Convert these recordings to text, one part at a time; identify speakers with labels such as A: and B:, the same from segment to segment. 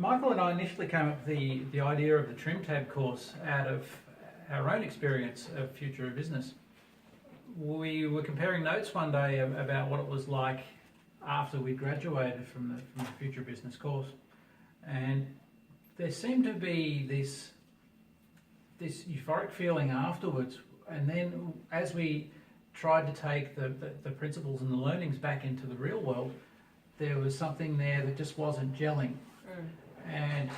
A: Michael and I initially came up with the idea of the Trim Tab course out of our own experience of Future of Business. We were comparing notes one day about what it was like after we graduated from the Future of Business course, and there seemed to be this euphoric feeling afterwards. And then as we tried to take the principles and the learnings back into the real world, there was something there that just wasn't gelling. And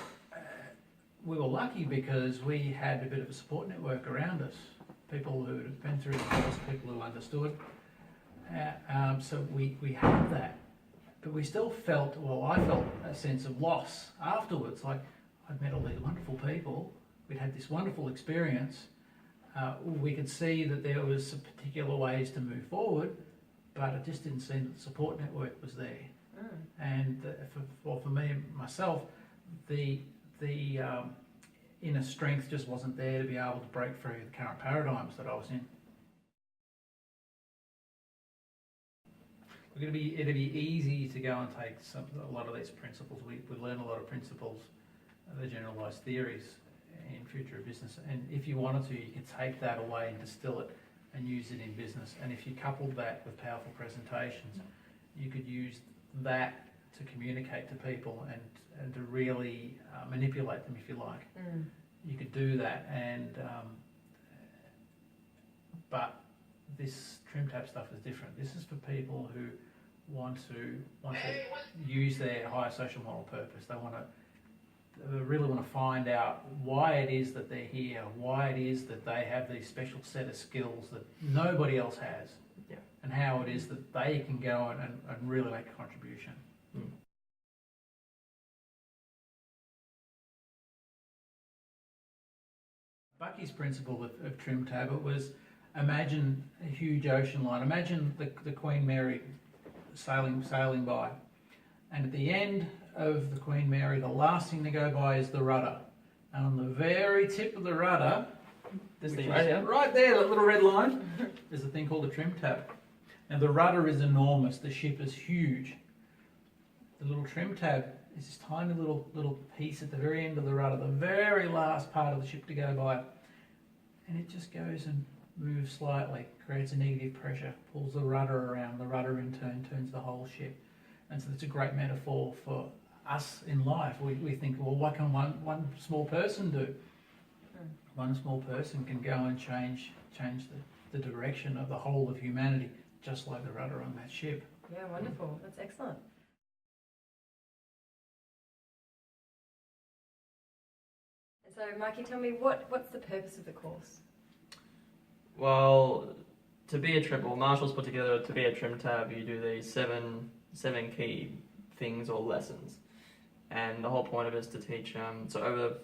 A: we were lucky because we had a bit of a support network around us, people who had been through the course, people who understood. So we had that. But we still felt, well, I felt a sense of loss afterwards. Like, I'd met all these wonderful people, we'd had this wonderful experience. We could see that there was some particular ways to move forward, but it just didn't seem that the support network was there. And for me, myself, the inner strength just wasn't there to be able to break through the current paradigms that I was in. It'd be easy to go and take a lot of these principles. We learn a lot of principles, the generalised theories in Future of Business, and if you wanted to, you could take that away and distill it and use it in business. And if you coupled that with powerful presentations, you could use that to communicate to people and to really manipulate them, if you like. You could do that, and but this Trim Tab stuff is different. This is for people who want to use their higher social moral purpose. They really want to find out why it is that they're here, why it is that they have these special set of skills that nobody else has, and how it is that they can go and really make a contribution. Bucky's principle of Trim Tab, it was, imagine a huge ocean line, imagine the Queen Mary sailing by, and at the end of the Queen Mary, the last thing to go by is the rudder, and on the very tip of the rudder, right there, that little red line, there's a thing called a Trim Tab. Now the rudder is enormous, the ship is huge. The little Trim Tab is this tiny little piece at the very end of the rudder, the very last part of the ship to go by, and it just goes and moves slightly, creates a negative pressure, pulls the rudder around, the rudder in turn turns the whole ship. And so it's a great metaphor for us in life. We think, well, what can one small person do? One small person can go and change the direction of the whole of humanity, just like the rudder on that ship.
B: Yeah, wonderful. That's excellent. So, Mikey, tell me, what's the purpose of the course?
C: Well, Marshall's put together to be a Trim Tab, you do these seven key things or lessons. And the whole point of it is to teach, so over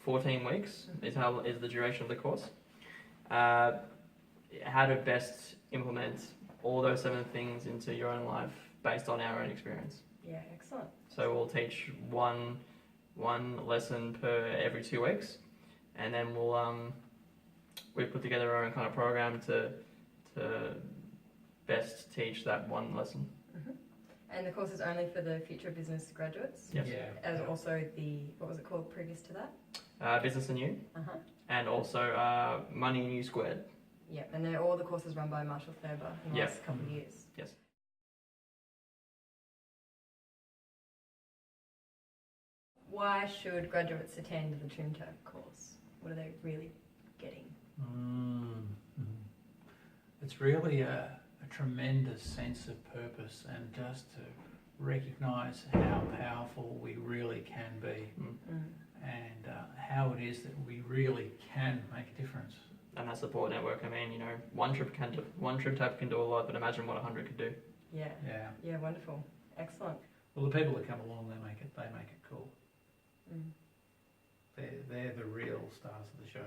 C: 14 weeks is the duration of the course, how to best implement all those 7 things into your own life based on our own experience.
B: Yeah, excellent.
C: So we'll teach one lesson per every 2 weeks, and then we've put together our own kind of program to best teach that one lesson.
B: And the course is only for the Future Business graduates?
C: Yes.
B: Yeah. As also what was it called previous to that?
C: Business and You. And also Money and You Squared.
B: Yep, and they're all the courses run by Marshall Thurber in the last couple of years.
C: Yes.
B: Why should graduates attend the Trim Tab course? What are they really getting?
A: It's really a tremendous sense of purpose, and just to recognise how powerful we really can be, and how it is that we really can make a difference.
C: And that support network, I mean, one Trim Tab can do a lot, but imagine what 100 could do.
B: Yeah, wonderful. Excellent.
A: Well, the people that come along, they make it cool. They're the real stars of the show.